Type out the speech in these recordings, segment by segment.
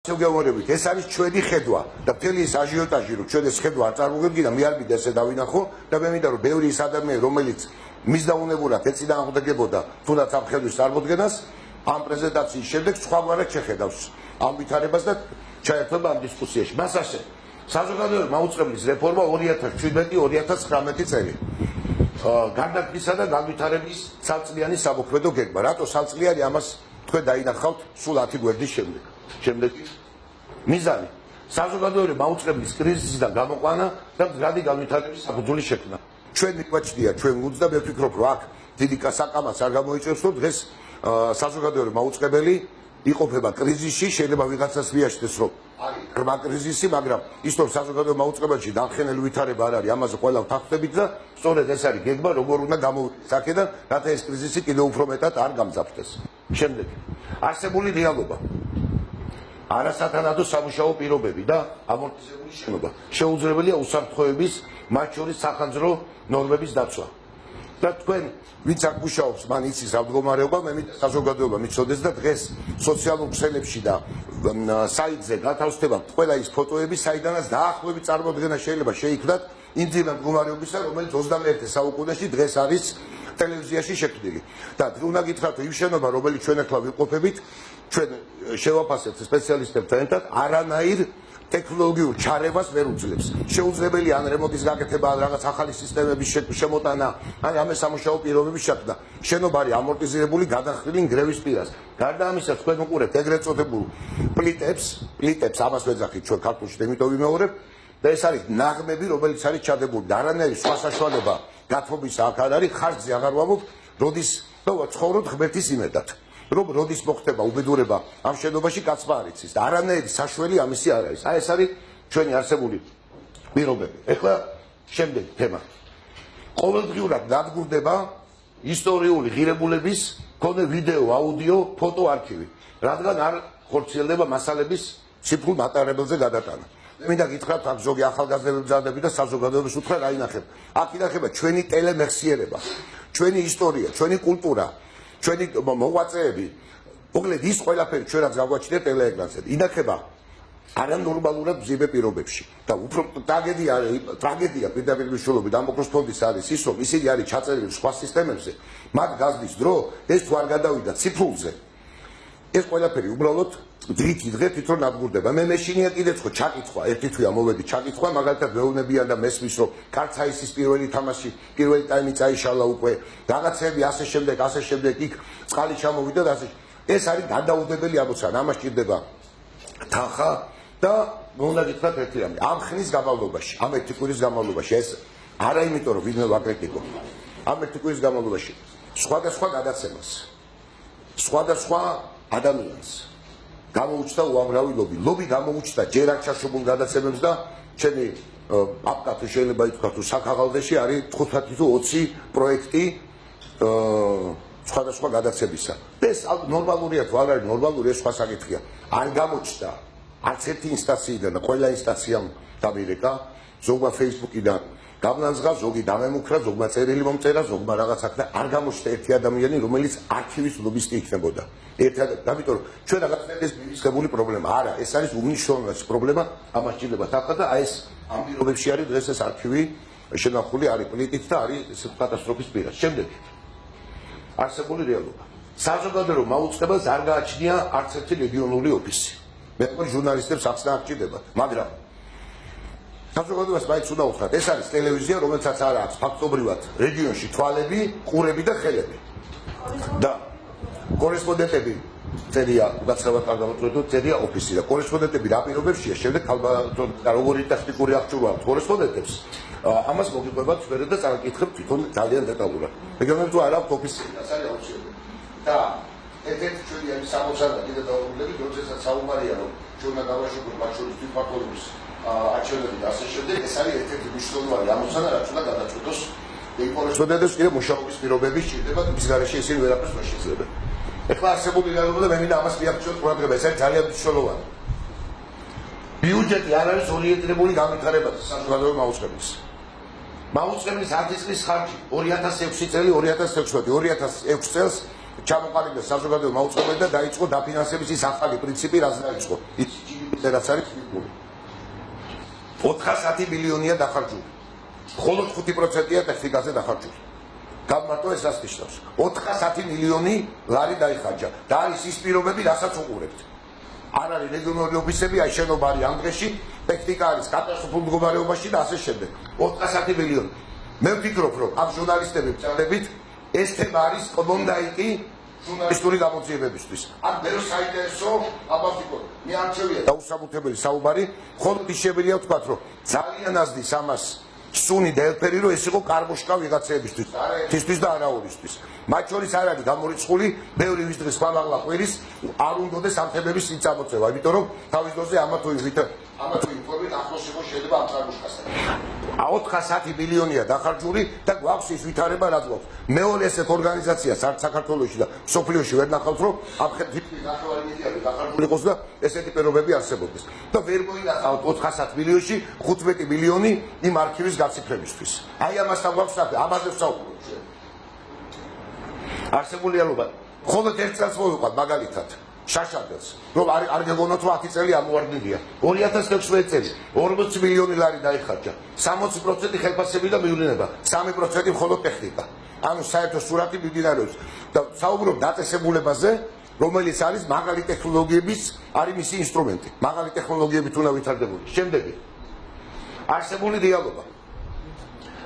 გეუბნებით, ეს არის ჩვენი ხედვა და მთელი ეს აჟიოტაჟი რომ ჩვენ ეს ხედვა არ წარმოგედგინა, მე არ მინდა ესე დავინახო და მე მინდა რომ ბევრი ის ადამიანი რომელიც მისდაუნებურად ეციდან აღდგებოდა თუნდაც ამ ხედვის წარმოდგენას ამ პრეზენტაციის შემდეგ სხვაგვარად შეხედავს ამ ვითარებას და ჩაერთვება ამ დისკუსიაში. მას ასე საზოგადოებრივი მაუწყებლის რეფორმა 2017-2019 წელი გარდაქმნისა და განვითარების ცალწლიანი სამოქმედო გეგმა. რატო ცალწლიანი? ამას თქვენ დაინახავთ სულ 10 გვერდის შემდეგ. შემდეგი მიზანი საზოგადოებრივი მაუწყებლის კრიზისიდან გამოყვანა და მდგრადი განვითარების საფუძვლის შექმნა. ჩვენ მიგვაჩნია ჩვენ გუნდს და მე ვფიქრობ რომ აქ დიდი საკამაც არ გამოიწევს რომ დღეს საზოგადოებრივი მაუწყებელი იყოფება კრიზისში, შეიძლება ვიღაცას მიაჩნდეს რომ არის ღრმა კრიზისი, მაგრამ ის რომ საზოგადოებრივ მაუწყებელში დამხენელი ვითარება არ არის, ამაზე ყველა ვთანხმდებით და სწორედ ეს არის გეგმა, როგორ უნდა გამოვიდეს აქედან, რათა ეს კრიზისი კიდევ უფრო მეტად არ გამძაფრდეს. შემდეგი არსებული რეალობა არასათანადო სამუშაო პირობები და ამორტიზებული შენობა. შეუძლებელია უსაფრთხოების, მათ შორის სახანძრო ნორმების დაცვა. და თქვენ ვინც აქ მუშაობს, მან იცის რა მდგომარეობა, მე მინდა საზოგადოება მიცოდეს და დღეს სოციალურ ქსელებში და საიტზე გათავსდება ყველა ის ფოტოები, საიდანაც დაახლოებით წარმოდგენა შეიძლება შეიქმნათ იმ ძირა მდგომარეობისა, რომელიც 21 საუკუნეში დღეს არის ტელევიზიაში შექმნილი. და უნდა გითხრათ, იმ შენობა, რომელიც ჩვენ ახლა ვიყოფებით, ჩვენ შევაფასებთ სპეციალისტებთან ერთად, არანაირ ტექნოლოგიურ ჩარევას ვერ უძლებს. შეუძლებელია ან რემონტის გაკეთება, ან რაღაც ახალი სისტემების შემოტანა, ან ამე სამუშაო პირობების შექმნა. შენობა არის ამორტიზირებული, გადახრილი ნგრევის პირას. გარდა ამისა, თქვენ უყურებთ ეგრეთ წოდებულ პლიტებს, ამას ვეძახით ჩვენ ქართულში, იმიტომ ვიმეორებ, და ეს არის ნაღმები, რომელიც არის ჩადებული. არანაირი სხვა საშუალება გათმობისა აქ არ არის, ხარჯზე აღარ ვამბობ, როდის ცხოვრობთ ღმერთის იმედად. რომ როდის მოხდება უბედურება ამ შენობაში კაცმა არ იცის და არანაირი საშველი ამისი არ არის. აი ეს არის ჩვენი არსებული პირობები. ეხლა შემდეგი თემა. ყოველდღიურად დადგურდება ისტორიული ღირებულების მქონე ვიდეო, აუდიო, ფოტო არქივი, რადგან არ ხორციელდება მასალების ციფრულ მატარებელზე გადატანა. მე მინდა გითხრათ, აქ ზოგი ახალგაზრდები მზადები და საზოგადოებას უთხრა რა ინახება. აქ ინახება ჩვენი ტელემეხსიერება, ჩვენი ისტორია, ჩვენი კულტურა, ჩვენი მოღვაწეები, მოკლედ ის ყველაფერი ჩვენ რაც გაგვაჩნია ტელეეკრანზე. ინახება არანორმალურად მძიმე პირობებში და უფრო ტრაგედია პირდაპირ მნიშვნელობით ამ ოქროს ფონდის არის ის, რომ ისინი არის ჩაწერილი სხვა სისტემებზე, მათ გაზდის დრო, ეს თუ არ გადავიდა ციფრულზე, ეს ყველაფერი უბრალოდ დღე თვითონ დადგურდება. მე მეშინია კიდეც ხო ჩაკითხვა, ერთი თვია მოვედი ჩაკითხვა, მაგალითად მეუბნებიან და მესმის რომ კარცაისის პირველი თამაში, პირველი ტაიმი წაიშალა უკვე, რაღაცები ასე შემდეგ, იქ წყალი ჩამოვიდა და ასე. ეს არის გადაუდებელი ამოცანა, ამას ჭირდება თანხა და უნდა გითხრათ ერთი რამე, ამ ხნის განმავლობაში, ამ ერთი კვირის განმავლობაში, ეს არა იმიტომ რომ ვინმე ვაკრიტიკო, ამ ერთი კვირის განმავლობაში სხვადასხვა გადაცემას, სხვადასხვა ადამიანს გამოუჩნდა უამრავი ლობი გამოუჩნდა ჯერ აქ ჩაშობულ გადაცემებს და ჩემი აპკატი შეიძლება ითქვათ რომ საქაღალდეში არის 15 თუ 20 პროექტი სხვადასხვა გადაცემისა. ეს ნორმალურია თუ არ არის ნორმალური, ეს სხვა საკითხია. არ გამოჩნდა არც ერთი ინსტანციიდან და ყველა ინსტანციამ დამირეკა, ზოგმა Facebook-იდან გამნანძღა, ზოგი დამემუქრა, ზოგმა წერილი მომწერა, ზოგმა რაღაც აქ და არ გამოჩნდა ერთი ადამიანი, რომელიც არქივის ლობისტი იქნებოდა. ამიტომ ჩვენ რაღაცნაირად ეს მისხებული პრობლემა არა, ეს არის უმნიშვნელოვანესი პრობლემა, ამას ჭირდება თანხა და აი ეს ამ პირობებში არის დღეს ეს არქივი შენახული არის პლიტით და არის კატასტროფის პირას. შემდეგი არსებული რეალობა. საზოგადოებრივ მაუწყებელს არ გააჩნია არც ერთი რეგიონული ოფისი. მე მგონი ჟურნალისტებს ახსნა არ ჭირდება, მაგრამ საზოგადოებას მაინც უნდა უთხრათ, ეს არის ტელევიზია, რომელსაც არ აქვს ფაქტობრივად რეგიონში თვალები, ყურები და ხელები. და კორესპონდენტები წერია, გაცხოვათ არ გამოწვევთ, წერია ოფისი და კორესპონდენტები რა პირობებშია, შემდეგ და როგორი ტექნიკური აღჭურვა კორესპონდენტებს, ამას მოგიყვებათ ვერა და წარაკითხებთ თვითონ ძალიან დეტალურად. რეგიონებში თუ არ აქვს ოფისი, ეს არის აუცილებელი. და ერთ-ერთი ჩვენი არის სამოცადა კიდე დაუბრუნდები, როდესაც საუბარია რომ ჩვენ უნდა დავაშუქოთ მათ შორის თვითმართველობის არჩევნები და ასე შემდეგ, ეს არის ერთ-ერთი მნიშვნელოვანი ამოცანა, რაც უნდა გადაწყვეტოს კორესპონდენტებს კიდე მუშაობის პირობები სჭირდება, მის გარეშე ისინი ვერაფერს ვერ შეძლებენ. ეხლა არსებული რეალობა და მე მინდა ამას მიაქციოთ ყურადღება, ეს არის ძალიან მნიშვნელოვანი. ბიუჯეტი არ არის ორიენტირებული განვითარებაზე საზოგადოებრივ მაუწყებლის. მაუწყებლის 10 წლის ხარჯი 2006 წელი 2016 წელს ჩამოყალიბდა საზოგადოებრივ მაუწყებელი და დაიწყო დაფინანსების ის ახალი პრინციპი, რაც დაიწყო. რაც არის 410 მილიონია დახარჯული. მხოლოდ 5%-ია ტექნიკაზე დახარჯული. გამარტო ეს რას ნიშნავს? 410 მილიონი ლარი დაიხარჯა და არის ის პირობები, რასაც უყურებთ. არ არის რეგიონალური ოფისები, აი შენობა არის ამ დღეში, ტექნიკა არის კატასტროფულ მდგომარეობაში და ასე შემდეგ. 410 მილიონი. მე ვფიქრობ, რომ ამ ჟურნალისტები ბრძანებით ეს თემა არის კლონდაიკი ჟურნალისტური გამოძიებებისთვის. ან ბევრ საინტერესო აბაზიკო. მე არ შევია დაუსაბუთებელი საუბარი, მხოლოდ ის შეგვიძლია ვთქვათ, რომ ძალიან აზდის ამას სუნი და ელფერი, რომ ეს იყო კარბოშკა ვიღაცეებისთვის, არაერთისთვის და არაორისთვის. მათ შორის არ არის გამორიცხული ბევრი ვის დღეს ხვალაღლა ყვირის არ უნდადეს ამ თემების წამოწევა, იმიტომ რომ თავის დროზე ამა თუ ინფორმით ახლოს იყო შეიძლება ამ კარბოშკასთან. 410 მილიონია დახარჯული და გვაქვს ის ვითარება რაც გვაქვს. მეორე ესეთ ორგანიზაციას არც საქართველოში და სოფლიოში ვერ ნახავთ, რომ ამ თითქმის ნახევარი მილიარდი დახარჯული იყოს და ესეთი პირობები არსებობდეს. და ვერ მოინახავთ 410 მილიონში 15 მილიონი იმ არქივის გაციფრებისთვის. აი ამასთან გვაქვს საქმე, ამაზე ვსაუბრობ ჩვენ. არსებულია ალბათ. მხოლოდ ერთ წელს მოვიყვანთ მაგალითად. შაშადელს, რომ არ გეგონოთ 10 წელი ამოვარდნილია. 2016 წელი 40 მილიონი ლარი დაიხარჯა. 60% ხელფასები და მივლინება, 3% მხოლოდ ტექნიკა. ანუ საერთო სურათი მიმდინარეობს და საუბრობ დაწესებულებაზე, რომელიც არის მაღალი ტექნოლოგიების არის მისი ინსტრუმენტი. მაღალი ტექნოლოგიებით უნდა ვითარდებოდეს. შემდეგი არსებული რეალობა.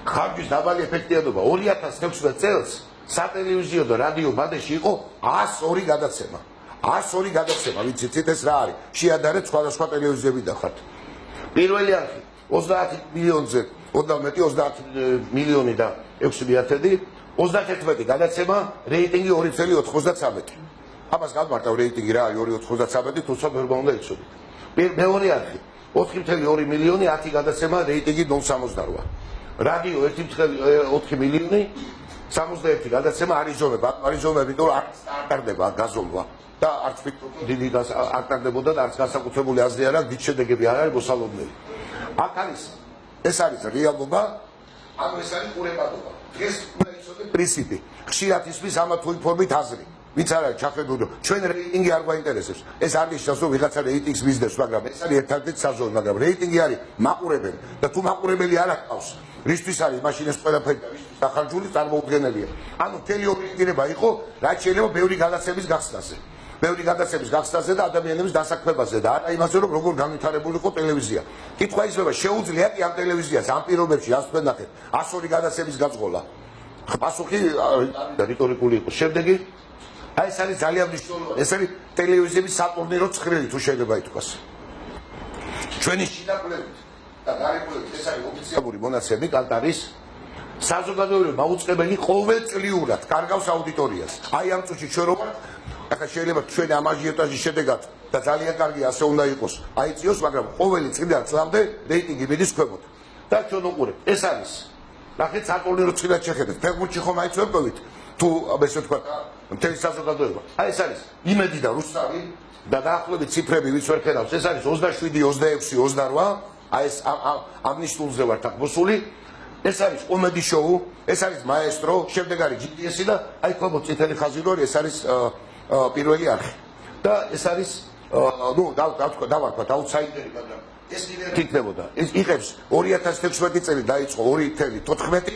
ხარჯის დაბალი ეფექტიანობა 2016 წელს სატელევიზიო და რადიო ბადეში იყო 102 გადაცემა. 102 გადაცემა, ვიცით ეს რა არის? შეადარეთ სხვადასხვა ტელევიზიები დახართ. პირველი არხი 30 მილიონზე, 30 მილიონი და 6.1, 31 გადაცემა, რეიტინგი 2.93. ამას გავმარტავ რეიტინგი რა არის 2.93, თუმცა ვერ უნდა იცოდეთ. მეორე არხი 4.2 მილიონი, 10 გადაცემა, რეიტინგი 0.68. რადიო 1.4 მილიონი, 61 გადაცემა არიზონება, იმიტომ რომ არ სტარტდება გაზომვა. და არც დიდი არ ტარდებოდა და არც განსაკუთრებული აზრი არ აქვს, დიდ შედეგები არ არის მოსალოდნელი. აქ არის ეს არის რეალობა, ანუ ეს არის ყურებადობა. დღეს უნდა იცოდეთ პრინციპი. ხშირად ისმის ამა თუ იმ ფორმით აზრი. ვინც არ არის ჩახედული, ჩვენ რეიტინგი არ გვაინტერესებს. ეს არ ნიშნავს, რომ ვიღაცა რეიტინგს მისდევს, მაგრამ ეს არის ერთადერთი საზღვარი, მაგრამ რეიტინგი არის მაყურებელი და თუ მაყურებელი არ აქვს, რისთვის არის მაშინ ეს ყველაფერი და რისთვის დახარჯული წარმოუდგენელია. ანუ მთელი ობიექტირება იყო, რაც შეიძლება ბევრი გადაცემის გახსნაზე. ბევრი გადაცემის გახსნაზე და ადამიანების დასაქმებაზე და არა იმაზე, რომ როგორ განვითარებული იყო ტელევიზია. კითხვა ისმება, შეუძლია კი ამ ტელევიზიას ამ პირობებში ასე თქვენახეთ 102 გადაცემის გაწყობა? პასუხი რიტორიკული იყო. შემდეგი აი ეს არის ძალიან მნიშვნელოვანი. ეს არის ტელევიზიების სატურნირო ცხრილი თუ შეიძლება ითქვას. ჩვენი შიდა კვლევით და გარეკვლევით ეს არის ოფიციალური მონაცემი კატარის საზოგადოებრივი მაუწყებელი ყოველწლიურად კარგავს აუდიტორიას. აი ამ წუთში ჩვენ რო ახლა შეიძლება ჩვენი ამ აჟიოტაჟის შედეგად და ძალიან კარგი ასე უნდა იყოს აიწიოს, მაგრამ ყოველი წლიდან წლამდე რეიტინგი მიდის ქვემოთ და ჩვენ უყურებთ. ეს არის ნახეთ სატურნირო ცხრილად შეხედეთ. ფეხბურთში ხომ აიც ვეპოვით თუ ესე ვთქვა მთელი საზოგადოება. აი ეს არის იმედი და რუსთავი და დაახლოებით ციფრები ვის ვერ ხედავს. ეს არის 27, 26, 28. აი ეს ამ ნიშნულზე ვართ აქ მოსული. ეს არის კომედი შოუ, ეს არის მაესტრო, შემდეგ არის GPS და აი ქვემოთ წითელი ხაზი რო არის, ეს არის პირველი არხი. და ეს არის ნუ დავარქვათ აუთსაიდერი, მაგრამ ეს ნივერი იქნებოდა. ეს იღებს 2016 წელი დაიწყო 2.14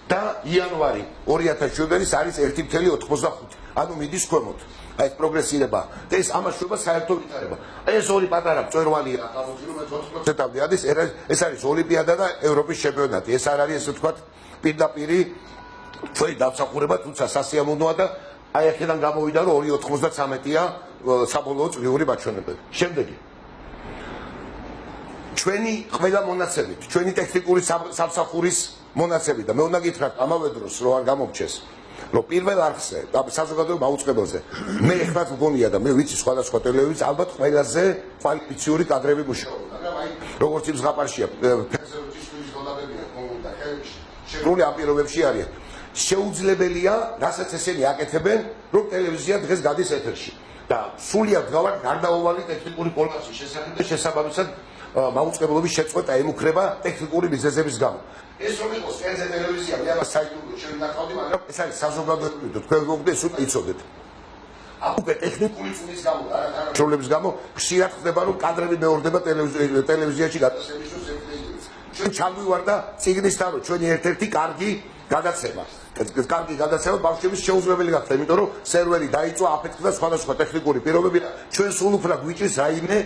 და იანვარი 2017 არის 1.85. ანუ მიდის ქვემოთ. აი ეს პროგრესირება და ეს ამას შვება საერთო ვითარება. ეს ორი პატარა მწვერვალია, გამოგირო 4%-ამდე არის, ეს არის ოლიმპიადა და ევროპის ჩემპიონატი. ეს არ არის ესე ვთქვათ პირდაპირი ჩვენი დამსახურება, თუმცა სასიამოვნოა და აი აქედან გამოვიდა რომ 2.93-ია საბოლოო წლიური მაჩვენებელი. შემდეგი ჩვენი ყველა მონაცემით, ჩვენი ტექნიკური სამსახურის მონაცემით და მე უნდა გითხრათ ამავე დროს რომ არ გამომჩეს რომ პირველ არხზე და საზოგადოებრივ მაუწყებელზე მე ეხლა მგონია და მე ვიცი სხვადასხვა ტელევიზიას ალბათ ყველაზე კვალიფიციური კადრები მუშაობენ, მაგრამ აი როგორც იმ ზღაპარშია ფერზეროჯის შვილის გონებებია და შეგვიძლია ამ პირობებში არის შეუძლებელია, რასაც ესენი აკეთებენ, რომ ტელევიზია დღეს გადის ეთერში და სულიად გავარ გარდაუვალი ტექნიკური პოლიციის შესახებ და შესაბამისად მაუწყებლობის შეწყვეტა ემუქრება ტექნიკური მიზეზების გამო. ეს რომ იყოს კენზე ტელევიზია, მე ამას საიდუმლო შევინახავდი, მაგრამ ეს არის საზოგადოებრივი და თქვენ გოგდე სულ იცოდეთ. უკვე ტექნიკური წულის გამო და არათანამშრომლობის გამო ხშირად ხდება რომ კადრები მეორდება ტელევიზიაში გადაცემის დროს ჩვენ ჩამივარდა წიგნისთან რომ ჩვენი ერთ-ერთი კარგი გადაცემა ბავშვების შეუძლებელი გახდა იმიტომ რომ სერვერი დაიწვა აფეთქდა სხვადასხვა ტექნიკური პირობები და ჩვენ სულ უფრო გვიჭირს რაიმე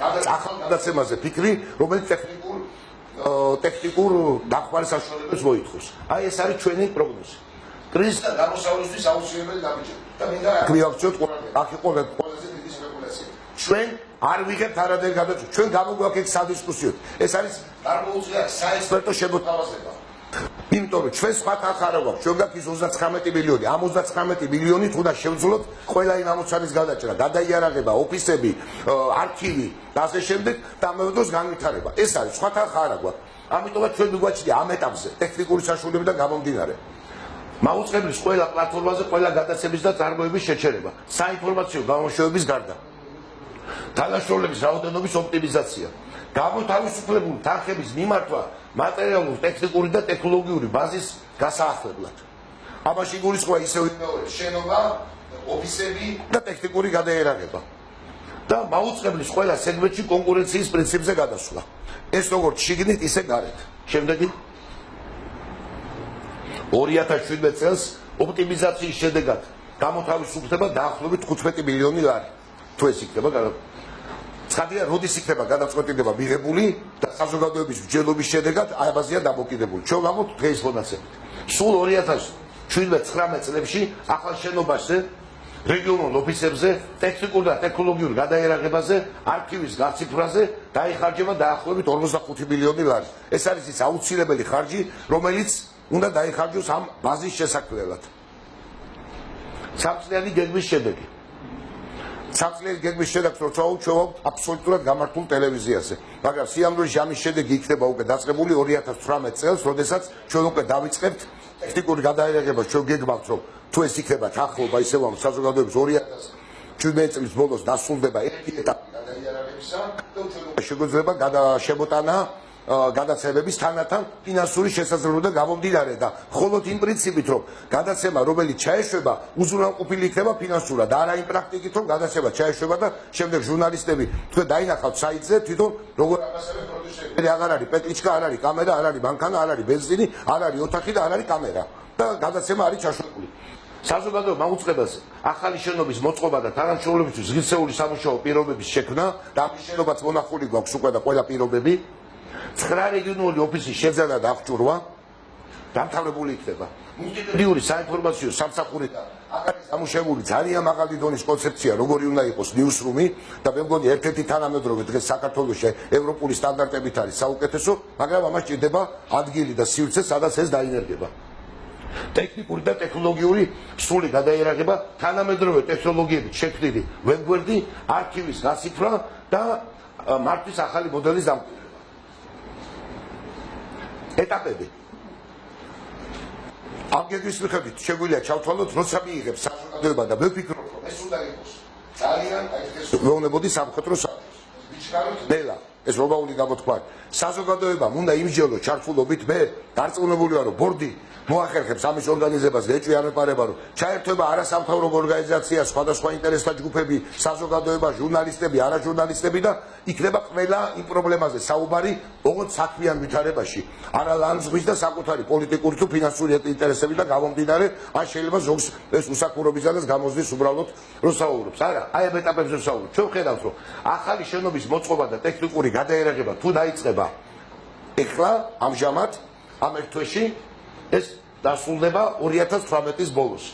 ახალ გადაცემაზე ფიქრი რომელიც ტექნიკურ დახმარის საშუალებებს მოითხოვს აი ეს არის ჩვენი პროგნოზი კრიზისთან გამოსავლისთვის აუცილებელი გამიჯება და მინდა მივაქციოთ აქ იყო ყველაზე დიდი სპეკულაცია ჩვენ არ ვიღებთ არადერ გადაწყვეტილებას ჩვენ გამოგვაქვს სადისკუსიოდ ეს არის წარმოუძლია საექსპერტო შემოთავაზება იმიტომ რომ ჩვენ სხვათა ხარ გვაქვს ჩვენ გაქვს 39 მილიონი ამ 39 მილიონით უნდა შევძლოთ ყველა იმ ამოცანის გადაჭრა გადაიარაღება ოფისები არქივი და ასე შემდეგ და ამ დროს განვითარება ეს არის სხვათა ხარ გვაქვს ამიტომაც ჩვენ გვაჩნია ამ ეტაპზე ტექნიკური საშუალებიდან გამომდინარე მაუწყებლის ყველა პლატფორმაზე ყველა გადაცემის და წარმოების შეჩერება საინფორმაციო გამოშვების გარდა თანაშრომლების რაოდენობის ოპტიმიზაცია გამოთავისუფლებული თანხების მიმართვა მატერიალურ, ტექნიკური და ტექნოლოგიური ბაზის გასაახლებლად. ამაში გულისხმობა ისევ იმეორებს შენობა, ოფისები და ტექნიკური გადაერაღება. და მაუწყებლის ყველა სეგმენტში კონკურენციის პრინციპზე გადასვლა. ეს როგორც შიგნით, ისე გარეთ. შემდეგი 2017 წელს ოპტიმიზაციის შედეგად გამოთავისუფლდება დაახლოებით 15 მილიონი ლარი. თუ ეს იქნება ცხადია, როდის იქნება გადაწყვეტილება მიღებული და საზოგადოების მსჯელობის შედეგად ამაზეა დამოკიდებული. ჩვენ ვამბობთ დღეს ფონაცებით. სულ 2017-19 წლებში ახალ შენობაზე, რეგიონულ ოფისებზე, ტექნიკურ და ტექნოლოგიურ გადაერაღებაზე, არქივის გაციფრაზე დაიხარჯება დაახლოებით 45 მილიონი ლარი. ეს არის ის აუცილებელი ხარჯი, რომელიც უნდა დაიხარჯოს ამ ბაზის შესაქმნელად. სამწლიანი გეგმის შედეგი. სამწლიანი გეგმის შედეგს როცა უჩვევავთ აბსოლუტურად გამართულ ტელევიზიაზე. მაგრამ სიამოვნებაში ამის შედეგი იქნება უკვე დაწყებული 2018 წელს, როდესაც ჩვენ უკვე დავიწყებთ ტექნიკური გადაერაღება, ჩვენ გეგმავთ, რომ თუ ეს იქნება ჩახლობა ისევ ამ საზოგადოების 2017 წლის ბოლოს დასრულდება ერთი ეტაპი გადაერაღებისა და ჩვენ შეგვეძლება შემოტანა გადაცემების თანათან ფინანსური შესაძლებლობა გამომდინარე და მხოლოდ იმ პრინციპით რომ გადაცემა რომელიც ჩაეშვება უზრუნველყოფილი იქნება ფინანსურად და არა იმ პრაქტიკით რომ გადაცემა ჩაეშვება და შემდეგ ჟურნალისტები თქვენ დაინახავთ საიტზე თვითონ როგორ აღასრულებს პროდიუსერი აღარ არის პეტრიჩკა არ არის კამერა არ არის მანქანა არ არის ბენზინი არ არის ოთახი და არ არის კამერა და გადაცემა არის ჩაშვებული საზოგადოება მაუწყებელს ახალი შენობის მოწყობა და თანამშრომლებისთვის ღირსეული სამუშაო პირობების შექმნა და ამ შენობაც მონახული გვაქვს უკვე და ყველა პირობები 9 რეგიონული ოფისის შეძენა და აღჭურვა დამთავრებული იქნება. მულტიმედიური საინფორმაციო სამსახური და აქ არის ამუშავებული ძალიან მაღალი დონის კონცეფცია, როგორი უნდა იყოს ნიუსრუმი და მე მგონი ერთ-ერთი თანამედროვე დღეს საქართველოში ევროპული სტანდარტებით არის საუკეთესო, მაგრამ ამას ჭირდება ადგილი და სივრცე, სადაც ეს დაინერგება. ტექნიკური და ტექნოლოგიური სრული გადაერაღება, თანამედროვე ტექნოლოგიებით შექმნილი ვებგვერდი, არქივის გაციფრვა და მართვის ახალი მოდელის დამკვიდრება. ეტაპები. ამ გეგმის მიხედვით შეგვიძლია ჩავთვალოთ, როცა მიიღებს საზოგადოება და მე ვფიქრობ, რომ ეს უნდა იყოს ძალიან მეუბნებოდი სამხედრო ნელა ეს რობაული გამოთქვა. საზოგადოებამ უნდა იმსჯელოს ჩართულობით მე დარწმუნებული ვარ, რომ ბორდი მოახერხებს ამის ორგანიზებას გეჭვი არ მეპარება, რომ ჩაერთვება არასამთავრობო ორგანიზაცია, სხვადასხვა ინტერესთა ჯგუფები, საზოგადოება, ჟურნალისტები, არაჟურნალისტები და იქნება ყველა იმ პრობლემაზე საუბარი, ოღონდ საქმიან ვითარებაში, არა ლანძღვის და საკუთარი პოლიტიკური თუ ფინანსური ინტერესებიდან გამომდინარე, ან შეიძლება ზოგს ეს უსაქმურობისგანაც გამოსდის უბრალოდ რომ საუბრობს. არა, აი ამ ეტაპებზე საუბრობ. ჩვენ ვხედავთ, რომ ახალი შენობის მოწყობა და ტექნიკური გადაერაღება თუ დაიწყება ეხლა ამჟამად ამ ერთ თვეში ეს დასრულდება 2018 წლის ბოლოს.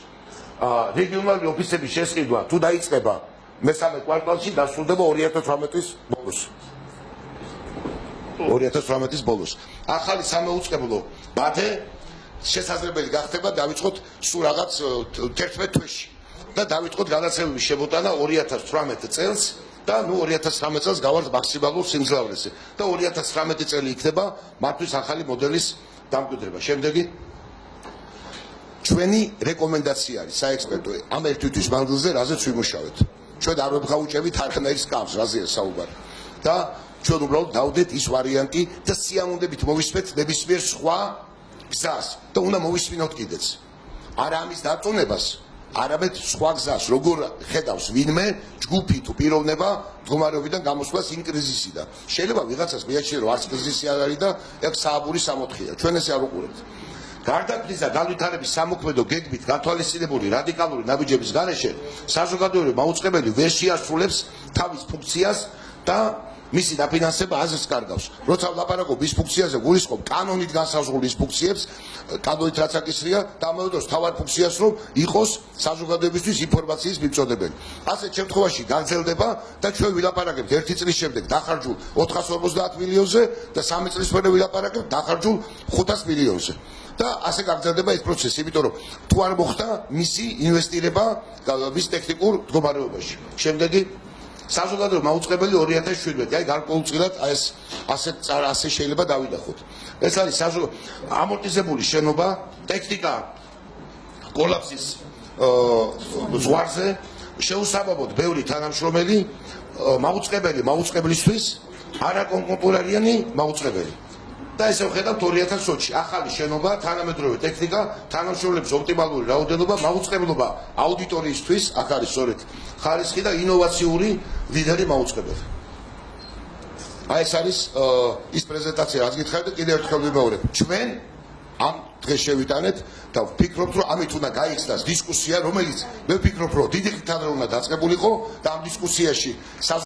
რეგიონალური ოფისების შესყიდვა თუ დაიწყება მესამე კვარტალში დასრულდება 2018 წლის ბოლოს. 2018 წლის ბოლოს. ახალი სამეუწყებლო ბადე შესაძლებელი გახდება დავიწყოთ სულ რაღაც 11 თვეში და დავიწყოთ გადაცემების შემოტანა 2018 წელს და ნუ 2019 წელს გავართ მაქსიმალურ სიმძლავრეზე და 2019 წელი იქნება მართვის ახალი მოდელის დამკვიდრება. შემდეგი ჩვენი რეკომენდაცია არის საექსპერტო ამ ერთ თვის მანძილზე, რაზეც ვიმუშავეთ. ჩვენ არ ვღაუჭებით არხნაირ სკამს, რაზეა საუბარი. და ჩვენ უბრალოდ დავდეთ ის ვარიანტი და სიამოვნებით მოვისმენთ ნებისმიერ სხვა გზას და უნდა მოვისმინოთ კიდეც. არა ამის დაწუნებას, არამედ სხვა გზას, როგორ ხედავს ვინმე ჯგუფი თუ პიროვნება მდგომარეობიდან გამოსვლას იმ კრიზისიდან. შეიძლება ვიღაცას მიაჩნია, რომ არც კრიზისი არ არის და ეგ სააბური სამოთხია. ჩვენ ესე არ უყურებთ. გარდაქმნის და განვითარების სამოქმედო გეგმით გათვალისწინებული რადიკალური ნაბიჯების გარეშე საზოგადოებრივი მაუწყებელი ვერ შეასრულებს თავის ფუნქციას და მისი დაფინანსება აზრს კარგავს. როცა ვლაპარაკობ ის ფუნქციაზე, გულისხმობ კანონით განსაზღვრულ ის ფუნქციებს, კანონით რაც აკისრია და ამავე დროს თავად ფუნქციას, რომ იყოს საზოგადოებისთვის ინფორმაციის მიწოდებელი. ასეთ შემთხვევაში გაგრძელდება და ჩვენ ვილაპარაკებთ 1 წლის შემდეგ დახარჯულ 450 მილიონზე და 3 წლის მერე ვილაპარაკებთ დახარჯულ 500 მილიონზე. და ასე გაგრძელდება ეს პროცესი, იმიტომ რომ თუ არ მოხდა მისი ინვესტირება მის ტექნიკურ მდგომარეობაში. შემდეგი საზოგადოებრივი მაუწყებელი 2017. აი გარკვეულწილად ეს ასე შეიძლება დავიდახოთ. ეს არის ამორტიზებული შენობა, ტექნიკა კოლაფსის ზღვარზე, შეუსაბამოდ ბევრი თანამშრომელი, მაუწყებლისთვის არაკონკურენტარიანი მაუწყებელი. და ესე ვხედავთ 2020-ში ახალი შენობა, თანამედროვე ტექნიკა, თანამშრომლების ოპტიმალური რაოდენობა, მაუწყებლობა აუდიტორიისთვის, აქ არის სწორედ ხარისხი და ინოვაციური ლიდერი მაუწყებელი. აი ეს არის ის პრეზენტაცია, რაც გითხარით და კიდევ ერთხელ ვიმეორებ. ჩვენ ამ დღეს შევიტანეთ და ვფიქრობთ, რომ ამით უნდა გაიხსნას დისკუსია, რომელიც მე ვფიქრობ, რომ დიდი ხნით ადრე უნდა დაწყებულიყო და ამ დისკუსიაში